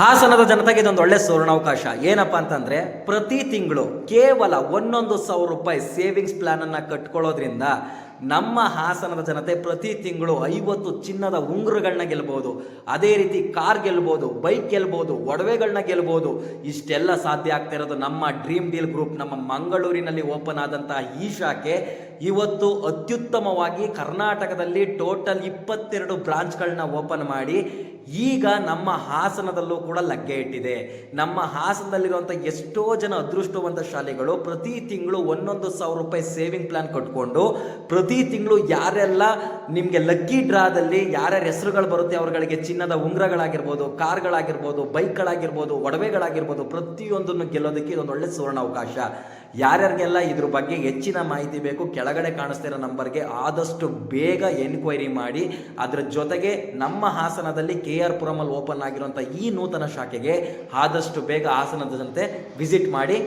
ಹಾಸನದ ಜನತೆಗೆ ಇದೊಂದು ಒಳ್ಳೆ ಸುವರ್ಣಾವಕಾಶ. ಏನಪ್ಪಾ ಅಂತಂದ್ರೆ ಪ್ರತಿ ತಿಂಗಳು ಕೇವಲ 1,100,000 ರೂಪಾಯಿ ಸೇವಿಂಗ್ಸ್ ಪ್ಲಾನ್ ಅನ್ನ ಕಟ್ಕೊಳ್ಳೋದ್ರಿಂದ ನಮ್ಮ ಹಾಸನದ ಜನತೆ ಪ್ರತಿ ತಿಂಗಳು 50 ಚಿನ್ನದ ಉಂಗುರಗಳನ್ನ ಗೆಲ್ಬಹುದು. ಅದೇ ರೀತಿ ಕಾರ್ ಗೆಲ್ಬಹುದು, ಬೈಕ್ ಗೆಲ್ಬಹುದು, ಒಡವೆಗಳನ್ನ ಗೆಲ್ಬಹುದು. ಇಷ್ಟೆಲ್ಲ ಸಾಧ್ಯ ಆಗ್ತಾ ಇರೋದು ನಮ್ಮ ಡ್ರೀಮ್ ಡೀಲ್ ಗ್ರೂಪ್ ನಮ್ಮ ಮಂಗಳೂರಿನಲ್ಲಿ ಓಪನ್ ಆದಂತಹ ಈ ಶಾಖೆ ಇವತ್ತು ಅತ್ಯುತ್ತಮವಾಗಿ ಕರ್ನಾಟಕದಲ್ಲಿ ಟೋಟಲ್ 22 ಬ್ರಾಂಚ್ಗಳನ್ನ ಓಪನ್ ಮಾಡಿ ಈಗ ನಮ್ಮ ಹಾಸನದಲ್ಲೂ ಕೂಡ ಲಗ್ಗೆ ಇಟ್ಟಿದೆ. ನಮ್ಮ ಹಾಸನದಲ್ಲಿರುವಂಥ ಎಷ್ಟೋ ಜನ ಅದೃಷ್ಟವಂತ ಶಾಲೆಗಳು ಪ್ರತಿ ತಿಂಗಳು 1,100,000 ರೂಪಾಯಿ ಸೇವಿಂಗ್ ಪ್ಲಾನ್ ಕಟ್ಕೊಂಡು ಪ್ರತಿ ತಿಂಗಳು ಯಾರೆಲ್ಲ ನಿಮಗೆ ಲಕ್ಕಿ ಡ್ರಾದಲ್ಲಿ ಯಾರ್ಯಾರ ಹೆಸರುಗಳು ಬರುತ್ತೆ ಅವರುಗಳಿಗೆ ಚಿನ್ನದ ಉಂಗುರಗಳಾಗಿರ್ಬೋದು, ಕಾರ್ಗಳಾಗಿರ್ಬೋದು, ಬೈಕ್ಗಳಾಗಿರ್ಬೋದು, ಒಡವೆಗಳಾಗಿರ್ಬೋದು, ಪ್ರತಿಯೊಂದನ್ನು ಗೆಲ್ಲೋದಕ್ಕೆ ಇದೊಂದು ಒಳ್ಳೆ ಸುವರ್ಣಾವಕಾಶ. ಯಾರ್ಯಾರಿಗೆಲ್ಲ ಇದ್ರ ಬಗ್ಗೆ ಹೆಚ್ಚಿನ ಮಾಹಿತಿ ಬೇಕು ಕೆಳಗಡೆ ಕಾಣಿಸ್ತಿರೋ ನಂಬರ್ಗೆ ಆದಷ್ಟು ಬೇಗ ಎನ್ಕ್ವೈರಿ ಮಾಡಿ. ಅದರ ಜೊತೆಗೆ ನಮ್ಮ ಹಾಸನದಲ್ಲಿ KR ಪುರಮಲ್ಲಿ ಓಪನ್ ಆಗಿರುವಂಥ ಈ ನೂತನ ಶಾಖೆಗೆ ಆದಷ್ಟು ಬೇಗ ಹಾಸನದ ಜನತೆ ವಿಸಿಟ್ ಮಾಡಿ.